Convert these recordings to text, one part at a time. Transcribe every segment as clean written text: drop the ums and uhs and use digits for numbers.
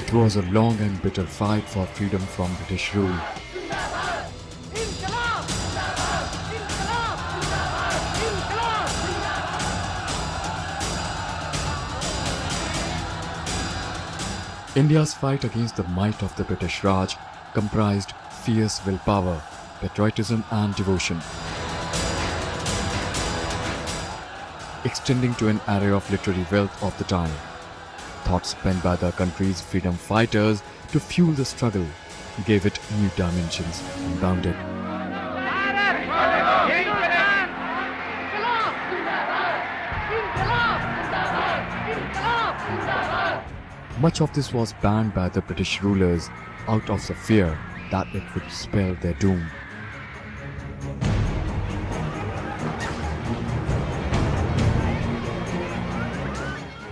It was a long and bitter fight for freedom from British rule. India's fight against the might of the British Raj comprised fierce willpower, patriotism and devotion, extending to an array of literary wealth of the time. Thoughts spent by the country's freedom fighters to fuel the struggle gave it new dimensions and bounded. Much of this was banned by the British rulers out of the fear that it would spell their doom.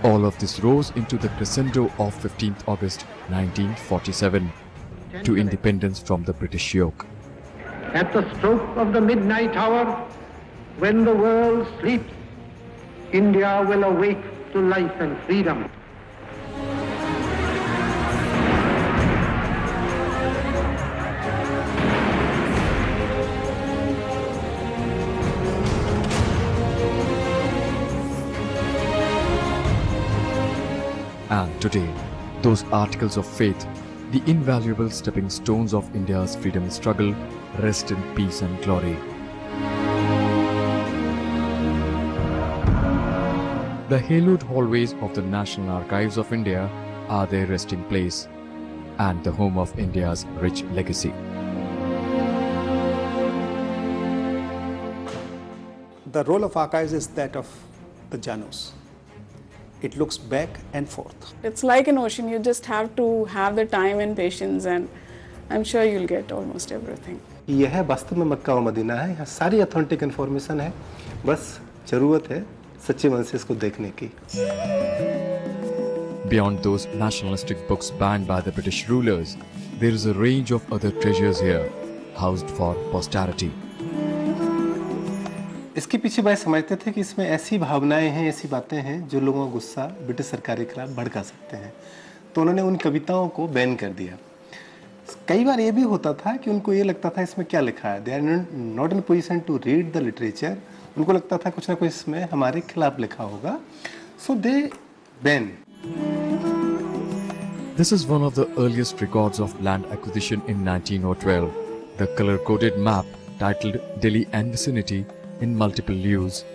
All of this rose into the crescendo of 15th August 1947 to independence from the British yoke. At the stroke of the midnight hour, when the world sleeps, India will awake to life and freedom. And today, those articles of faith, the invaluable stepping stones of India's freedom struggle, rest in peace and glory. The haloed hallways of the National Archives of India are their resting place and the home of India's rich legacy. The role of archives is that of the Janus. It looks back and forth. It's like an ocean. You just have to have the time and patience, and I'm sure you'll get almost everything. यह वास्तव में मक्का और Medina है। यहाँ सारी authentic information है, बस जरूरत है सच्चे मन से इसको देखने की। Beyond those nationalistic books banned by the British rulers, there is a range of other treasures here, housed for posterity. इसके पीछे भाई समझते थे कि इसमें ऐसी भावनाएं हैं, ऐसी बातें हैं जो लोगों का गुस्सा ब्रिटिश सरकार के खिलाफ भड़का सकते हैं, तो उन्होंने उन कविताओं को बैन कर दिया। कई बार ये भी होता था कि उनको ये लगता था इसमें क्या लिखा है, they are not in position to read the literature, उनको लगता था कुछ ना कुछ इसमें हमारे खिलाफ लिखा होगा, सो दे ban. This is one of the earliest records of land acquisition in 1912. The color-coded map titled Delhi and Vicinity in multiple use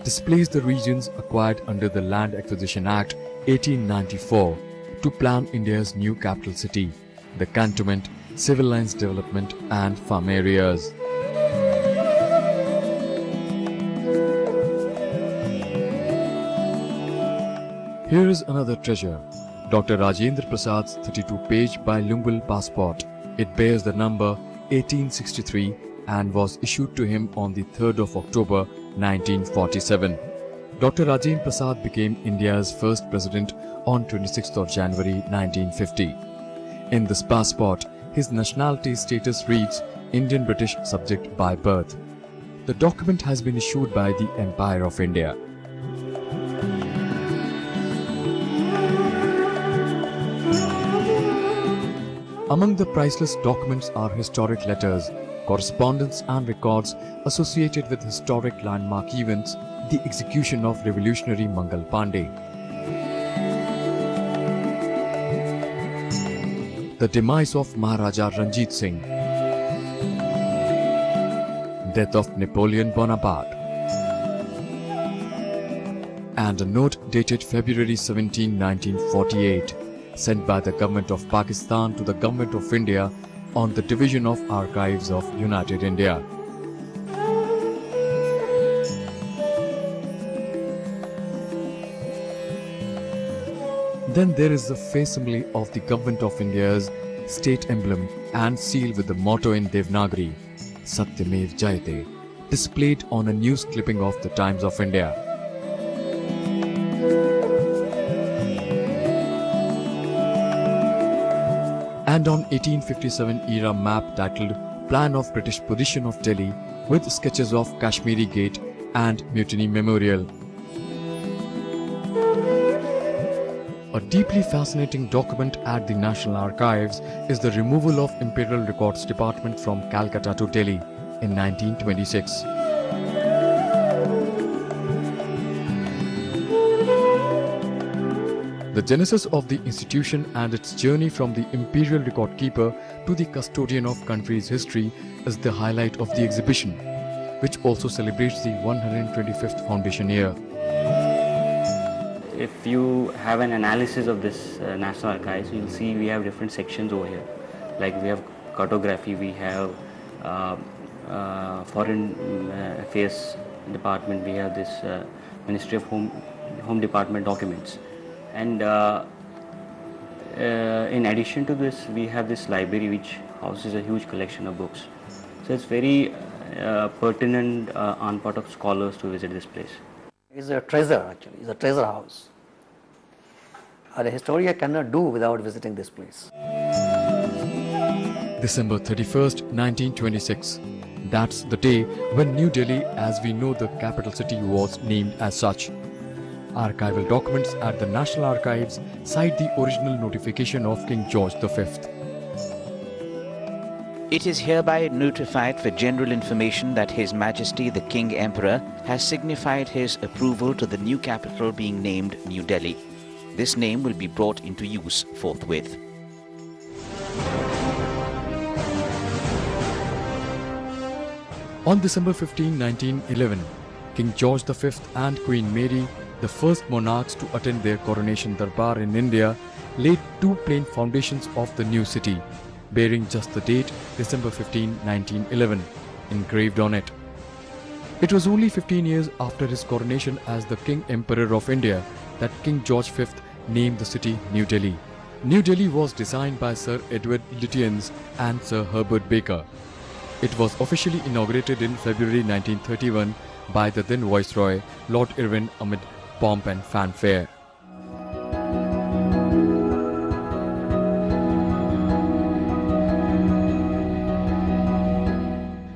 displays the regions acquired under the Land Acquisition Act 1894 to plan India's new capital city, the cantonment, civil lines development and farm areas. Here is another treasure, Dr. Rajendra Prasad's 32-page bilingual passport. It bears the number 1863 and was issued to him on the 3rd of October 1947. Dr. Rajendra Prasad became India's first president on 26th of January 1950. In this passport, his nationality status reads Indian British subject by birth. The document has been issued by the Empire of India. Among the priceless documents are historic letters, correspondence and records associated with historic landmark events, the execution of revolutionary Mangal Pandey, the demise of Maharaja Ranjit Singh, death of Napoleon Bonaparte, and a note dated February 17, 1948, sent by the Government of Pakistan to the Government of India on the division of Archives of United India. Then there is the facsimile of the Government of India's state emblem and seal with the motto in Devanagari, Satyamev Jayate, displayed on a news clipping of the Times of India. And on 1857 era map titled Plan of British Position of Delhi with sketches of Kashmiri Gate and Mutiny Memorial. A deeply fascinating document at the National Archives is the removal of Imperial Records Department from Calcutta to Delhi in 1926. The genesis of the institution and its journey from the imperial record keeper to the custodian of country's history is the highlight of the exhibition, which also celebrates the 125th foundation year. If you have an analysis of this National Archives, you'll see we have different sections over here. Like we have cartography, we have foreign affairs department, we have this Ministry of Home Department documents. And in addition to this, we have this library which houses a huge collection of books. So it's very pertinent on part of scholars to visit this place. It's a treasure actually, it's a treasure house. A historian cannot do without visiting this place. December 31st, 1926. That's the day when New Delhi, as we know the capital city, was named as such. Archival documents at the National Archives cite the original notification of King George V. It is hereby notified for general information that His Majesty the King Emperor has signified his approval to the new capital being named New Delhi. This name will be brought into use forthwith. On December 15, 1911, King George V and Queen Mary, the first monarchs to attend their coronation darbar in India, laid two plain foundations of the new city, bearing just the date December 15, 1911, engraved on it. It was only 15 years after his coronation as the King Emperor of India that King George V named the city New Delhi. New Delhi was designed by Sir Edward Lutyens and Sir Herbert Baker. It was officially inaugurated in February 1931 by the then Viceroy, Lord Irwin, amid pomp and fanfare.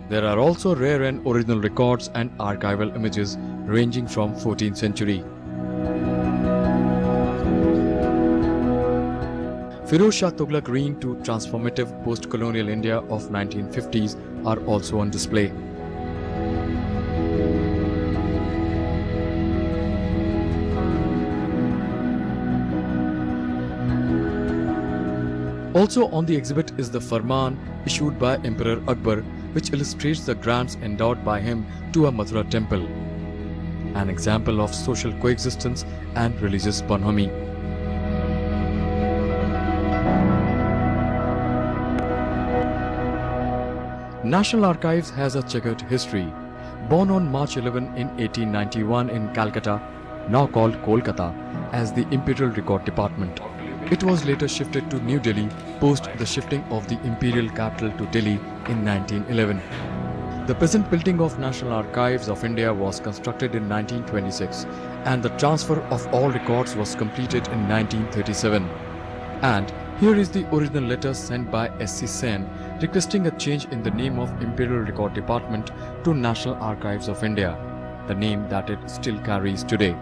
There are also rare and original records and archival images ranging from 14th century. Firoz Shah Tughlaq reign to transformative post-colonial India of 1950s are also on display. Also on the exhibit is the Farman issued by Emperor Akbar, which illustrates the grants endowed by him to a Mathura temple, an example of social coexistence and religious bonhomie. National Archives has a checkered history. Born on March 11 in 1891 in Calcutta, now called Kolkata, as the Imperial Record Department. It was later shifted to New Delhi post the shifting of the imperial capital to Delhi in 1911. The present building of National Archives of India was constructed in 1926 and the transfer of all records was completed in 1937. And here is the original letter sent by S.C. Sen requesting a change in the name of Imperial Record Department to National Archives of India, the name that it still carries today.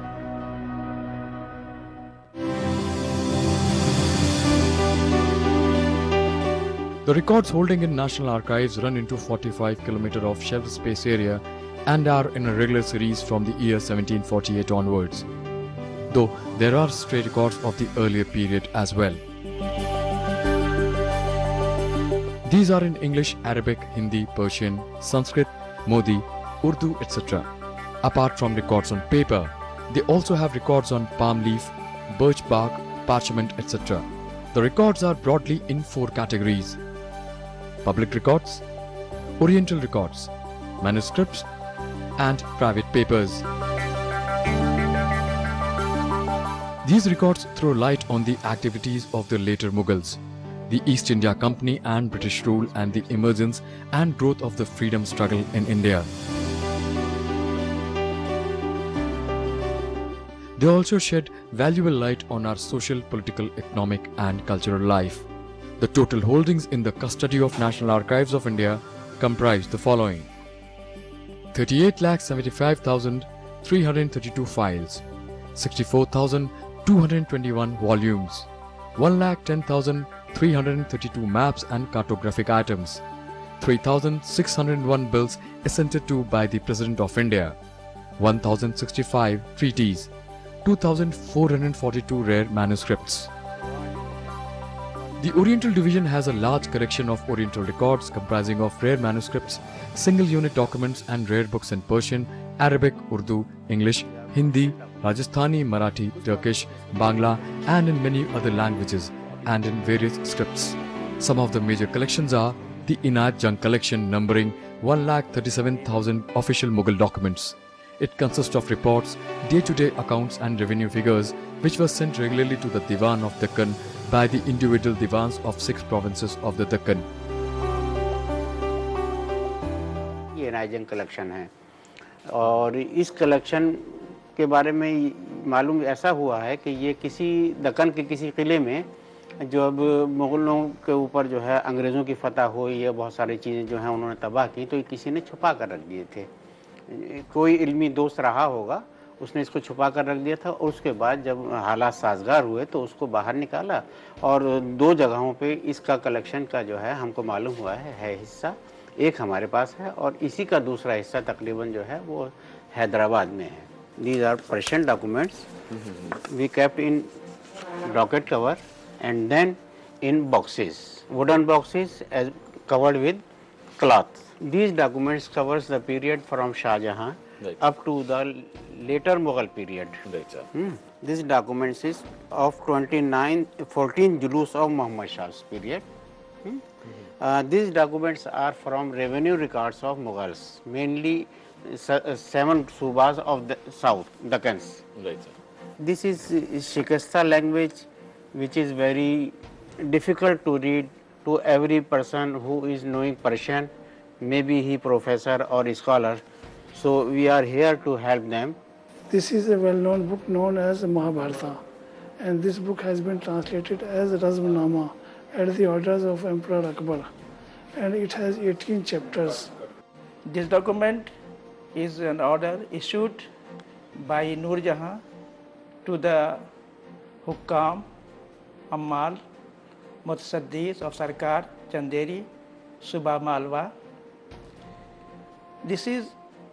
The records holding in National Archives run into 45 km of shelf space area and are in a regular series from the year 1748 onwards, though there are stray records of the earlier period as well. These are in English, Arabic, Hindi, Persian, Sanskrit, Modi, Urdu, etc. Apart from records on paper, they also have records on palm leaf, birch bark, parchment, etc. The records are broadly in four categories: public records, oriental records, manuscripts, and private papers. These records throw light on the activities of the later Mughals, the East India Company and British rule, and the emergence and growth of the freedom struggle in India. They also shed valuable light on our social, political, economic and cultural life. The total holdings in the custody of National Archives of India comprise the following: 38,75,332 files, 64,000 221 volumes, 110,332 maps and cartographic items, 3,601 bills assented to by the President of India, 1,065 treaties, 2,442 rare manuscripts. The Oriental Division has a large collection of Oriental records comprising of rare manuscripts, single unit documents and rare books in Persian, Arabic, Urdu, English, Hindi, Rajasthani, Marathi, Turkish, Bangla and in many other languages and in various scripts. Some of the major collections are the Inayat Jung collection numbering 1,37,000 official Mughal documents. It consists of reports, day-to-day accounts and revenue figures which were sent regularly to the Diwan of Deccan by the individual Diwans of 6 provinces of the Deccan. ये इनायत जंग collection है और इस collection के बारे में मालूम ऐसा हुआ है कि ये किसी दक्कन के किसी किले में जब मुग़लों के ऊपर जो है अंग्रेज़ों की फतह हुई, ये बहुत सारी चीज़ें जो हैं उन्होंने तबाह की, तो ये किसी ने छुपा कर रख दिए थे। कोई इल्मी दोस्त रहा होगा, उसने इसको छुपा कर रख दिया था और उसके बाद जब हालात साजगार हुए तो उसको बाहर निकाला और 2 जगहों पे इसका कलेक्शन का जो है हमको मालूम हुआ है हिस्सा। एक हमारे पास है और इसी का दूसरा हिस्सा तकरीबन जो है वो हैदराबाद में है। These are Persian documents we kept in docket cover and then in boxes, wooden boxes as covered with cloth. These documents covers the period from Shah Jahan up to the later Mughal period. This documents is of 14 Julus of Muhammad Shah's period. These documents are from revenue records of Mughals, mainly 7 subas of the south, Deccans. This is Shikasta language, which is very difficult to read to every person who is knowing Persian, maybe he professor or scholar. So we are here to help them. This is a well-known book known as Mahabharata, and this book has been translated as Razmnama at the orders of Emperor Akbar, and it has 18 chapters. This document is an order issued by Nur Jahan to the Hukam, Ammal, Mutasaddis of Sarkar, Chanderi, Subha Malwa. This is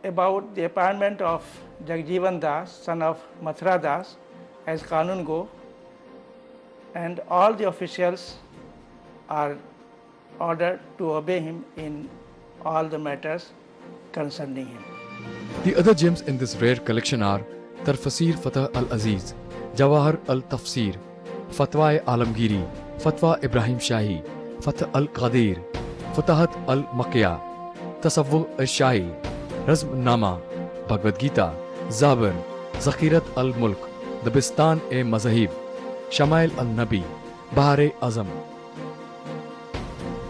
about the appointment of Jagjivan Das, son of Mathura Das, as Kanun Go, and all the officials are ordered to obey him in all the matters concerning him. The other gems in this rare collection are Tarfasir Fatah al-Aziz, Jawahar al-Tafsir, Fatwa Alamgiri, Fatwa Ibrahim Shahi, Fatah al-Qadir, Fatahat al-Makkiyah, Tasawwur al-Shahi, Razm-Nama, Bhagavad Gita, Zabur, Zakhirat al-Mulk, the Bistan-e-Mazahib, Shamail al-Nabi, Bahar-e-Azam.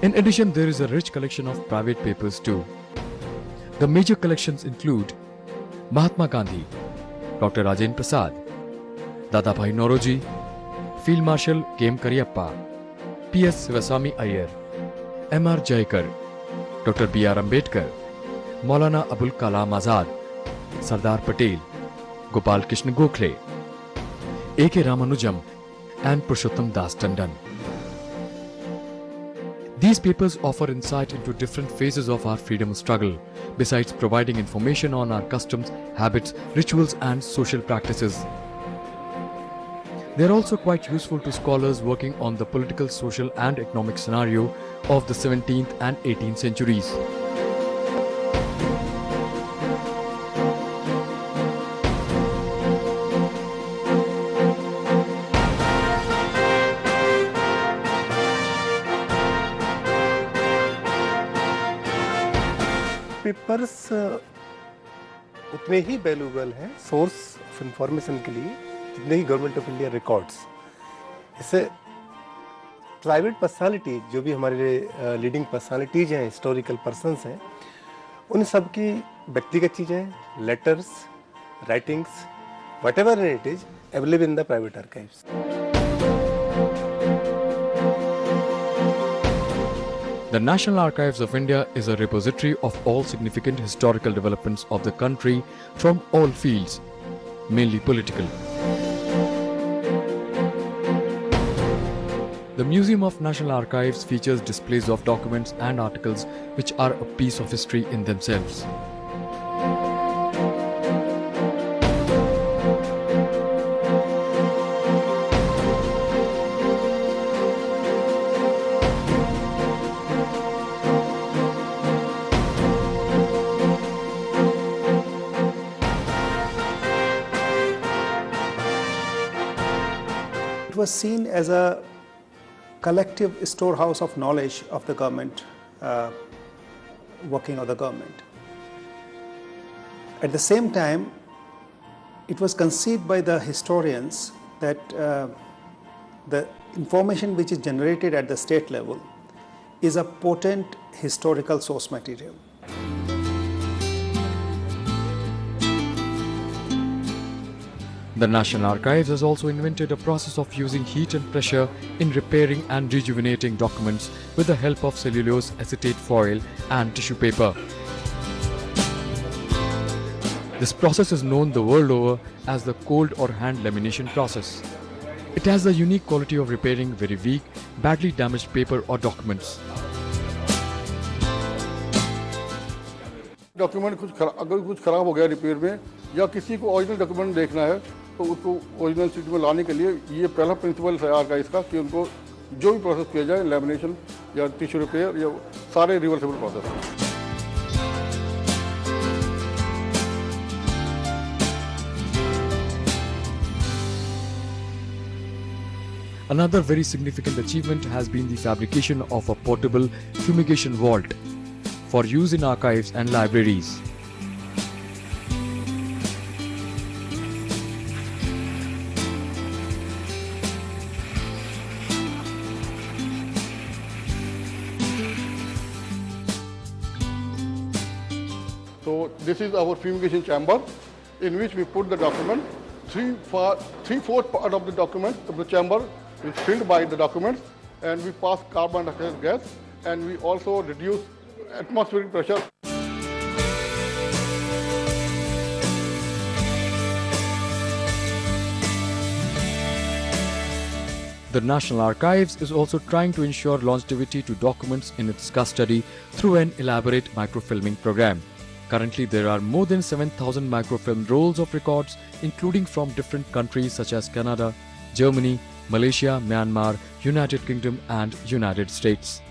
In addition, there is a rich collection of private papers too. The major collections include Mahatma Gandhi, Dr. Rajendra Prasad, Dadabhai Naoroji, Field Marshal K.M. Kariappa, P.S. Sivaswamy Iyer, M.R. Jayakar, Dr. B.R. Ambedkar, Maulana Abul Kalam Azad, Sardar Patel, Gopal Krishna Gokhale, A.K. Ramanujam and Purushottam Das Tandon. These papers offer insight into different phases of our freedom struggle, besides providing information on our customs, habits, rituals and social practices. They are also quite useful to scholars working on the political, social and economic scenario of the 17th and 18th centuries. Papers उतने ही valuable हैं source of information के लिए जितने ही government of India records. इससे private personality जो भी हमारे leading personalities हैं, हिस्टोरिकल पर्सन्स हैं, उन सब की व्यक्तिगत चीज़ें, letters, writings, whatever it is available in the private archives. The National Archives of India is a repository of all significant historical developments of the country from all fields, mainly political. The Museum of National Archives features displays of documents and articles which are a piece of history in themselves. It was seen as a collective storehouse of knowledge of the government, working of the government. At the same time, it was conceived by the historians that the information which is generated at the state level is a potent historical source material. The National Archives has also invented a process of using heat and pressure in repairing and rejuvenating documents with the help of cellulose acetate foil and tissue paper. This process is known the world over as the cold or hand lamination process. It has the unique quality of repairing very weak, badly damaged paper or documents. Document अगर कुछ खराब हो गया repair में या किसी को original document देखना है तो उसको ओरिजिनल स्थिति में लाने के लिए ये पहला प्रिंसिपल है आर्काइव्स का कि उनको जो भी प्रोसेस किया जाए लैमिनेशन या टिश्यू रिपेयर या सारे reversible process. Another very significant achievement has been the fabrication of a portable fumigation vault for use in archives and libraries. So this is our fumigation chamber in which we put the document. Three-fourths part of the document of the chamber is filled by the documents, and we pass carbon dioxide gas, and we also reduce atmospheric pressure. The National Archives is also trying to ensure longevity to documents in its custody through an elaborate microfilming program. Currently, there are more than 7,000 microfilm rolls of records, including from different countries such as Canada, Germany, Malaysia, Myanmar, United Kingdom and United States.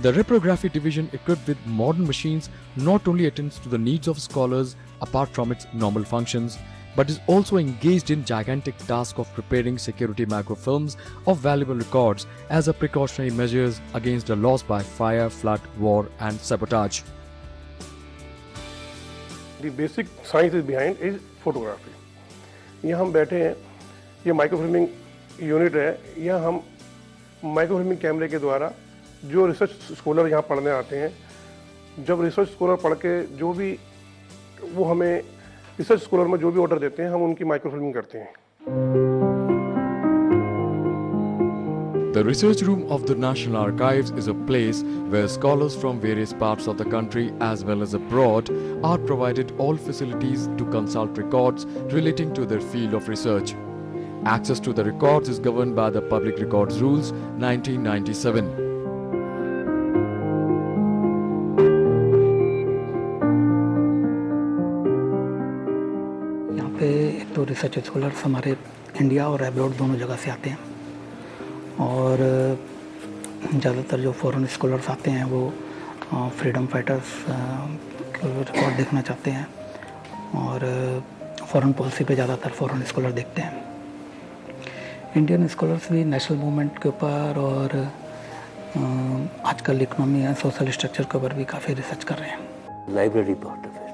The reprography division, equipped with modern machines, not only attends to the needs of scholars apart from its normal functions, but is also engaged in gigantic task of preparing security microfilms of valuable records as a precautionary measures against a loss by fire, flood, war and sabotage. The basic science is behind is photography. यहाँ हम बैठे हैं, ये माइक्रोफिल्मिंग unit है, यहाँ हम माइक्रोफिल्मिंग कैमरे के द्वारा जो रिसर्च स्कॉलर यहाँ पढ़ने आते हैं, जब रिसर्च स्कॉलर पढ़ के जो भी वो हमें रिसर्च स्कॉलर में जो भी ऑर्डर देते हैं, हम उनकी माइक्रोफिल्मिंग करते हैं। The research room of the National Archives is a place where scholars from various parts of the country as well as abroad are provided all facilities to consult records relating to their field of research. Access to the records is governed by the Public Records Rules 1997. यहाँ पे एक तो research scholars हमारे India और abroad दोनों जगह से आते हैं और ज़्यादातर जो फॉरेन स्कॉलर्स आते हैं वो फ्रीडम फाइटर्स रिकॉर्ड देखना चाहते हैं और फॉरेन पॉलिसी पे ज़्यादातर फॉरेन स्कॉलर देखते हैं। इंडियन स्कॉलर्स भी नेशनल मूवमेंट के ऊपर और आजकल इकोनॉमी एंड सोशल स्ट्रक्चर के ऊपर भी काफ़ी रिसर्च कर रहे हैं। Library part of it,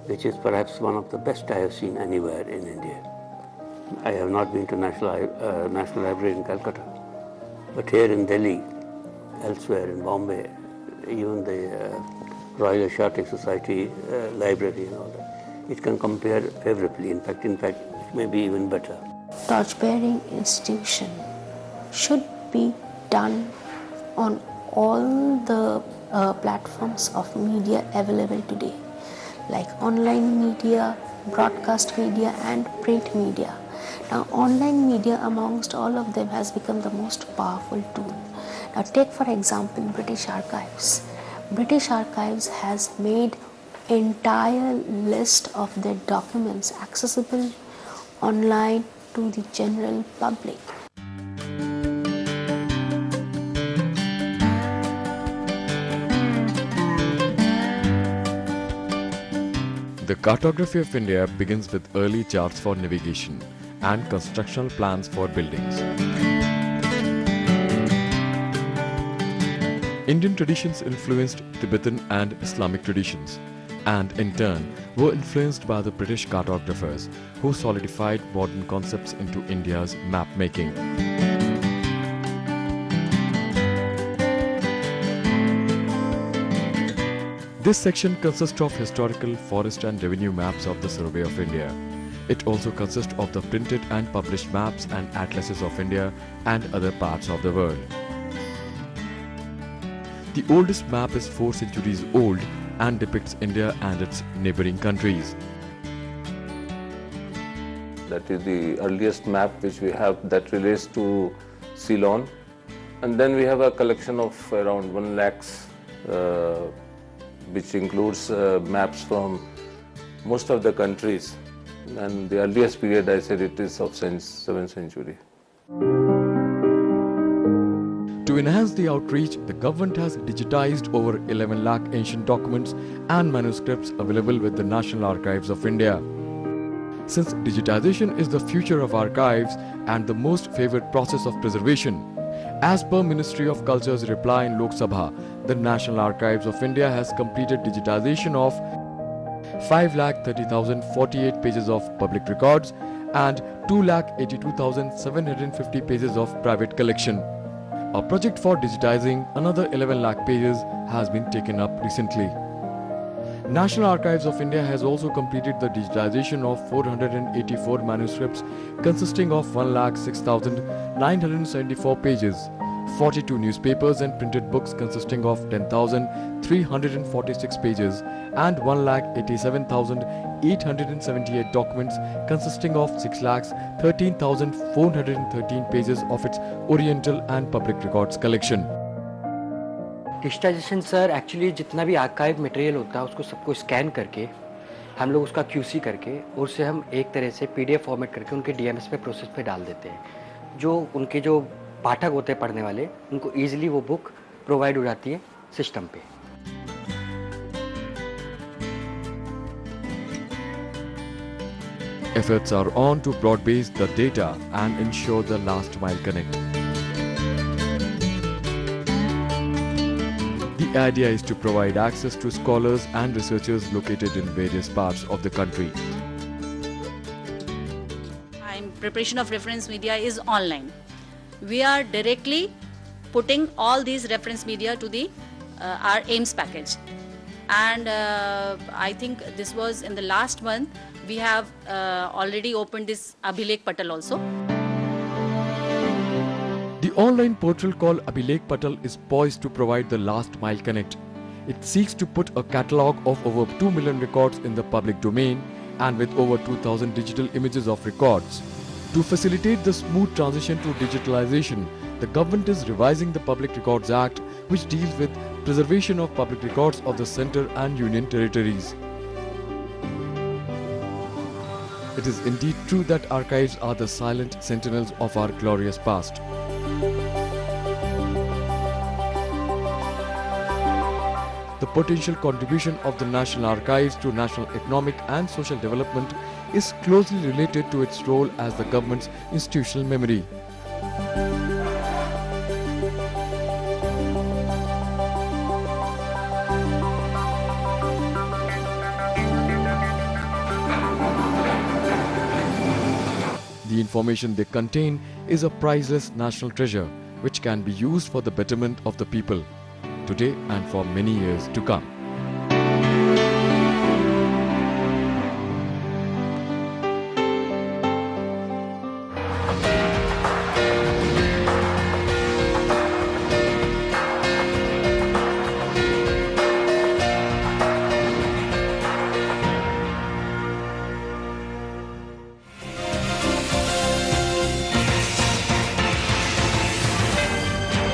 which is perhaps one of the best I have seen anywhere in India. I have not been to National Library in Calcutta, but here in Delhi, elsewhere in Bombay, even the Royal Asiatic Society library and all that, it can compare favorably. In fact, it may be even better. Torch-bearing institution should be done on all the platforms of media available today, like online media, broadcast media and print media. Now, online media amongst all of them has become the most powerful tool. Now, take for example British Archives. British Archives has made entire list of their documents accessible online to the general public. The cartography of India begins with early charts for navigation and constructional plans for buildings. Indian traditions influenced Tibetan and Islamic traditions, and in turn were influenced by the British cartographers who solidified modern concepts into India's map making. This section consists of historical, forest and revenue maps of the Survey of India. It also consists of the printed and published maps and atlases of India and other parts of the world. The oldest map is 4 centuries old and depicts India and its neighboring countries. That is the earliest map which we have that relates to Ceylon. And then we have a collection of around 1 lakhs which includes maps from most of the countries. And the earliest period, I said, it is of 7th century. To enhance the outreach, the government has digitized over 11 lakh ancient documents and manuscripts available with the National Archives of India. Since digitization is the future of archives and the most favored process of preservation, as per Ministry of Culture's reply in Lok Sabha, the National Archives of India has completed digitization of 5,30,048 pages of public records and 2,82,750 pages of private collection. A project for digitizing another 11 lakh pages has been taken up recently. National Archives of India has also completed the digitization of 484 manuscripts consisting of 1,06,974 pages, 42 newspapers and printed books consisting of 10,346 pages and 1,87,878 documents consisting of 6,13,413 pages of its Oriental and Public Records collection. Digitization sir actually जितना भी archive material होता है उसको सबको scan करके हम लोग उसका QC करके और उसे हम एक तरह से PDF फॉर्मेट करके उनके DMS पे प्रोसेस पे डाल देते हैं, जो उनके जो पाठक होते हैं पढ़ने वाले उनको ईजिली वो बुक प्रोवाइड हो जाती है सिस्टम पे. Efforts are on to broad-base the data and ensure the last mile connect. The idea is to provide access to scholars and researchers located in various parts of the country. Preparation of reference media is online. We are directly putting all these reference media to the our AIMS package, and I think this was in the last month. We have already opened this Abhilekh Patal also. The online portal called Abhilekh Patal is poised to provide the last mile connect. It seeks to put a catalogue of over 2 million records in the public domain and with over 2,000 digital images of records. To facilitate the smooth transition to digitalization, the government is revising the Public Records Act, which deals with preservation of public records of the centre and union territories. It is indeed true that archives are the silent sentinels of our glorious past. The potential contribution of the National Archives to national economic and social development is closely related to its role as the government's institutional memory. The information they contain is a priceless national treasure which can be used for the betterment of the people today and for many years to come.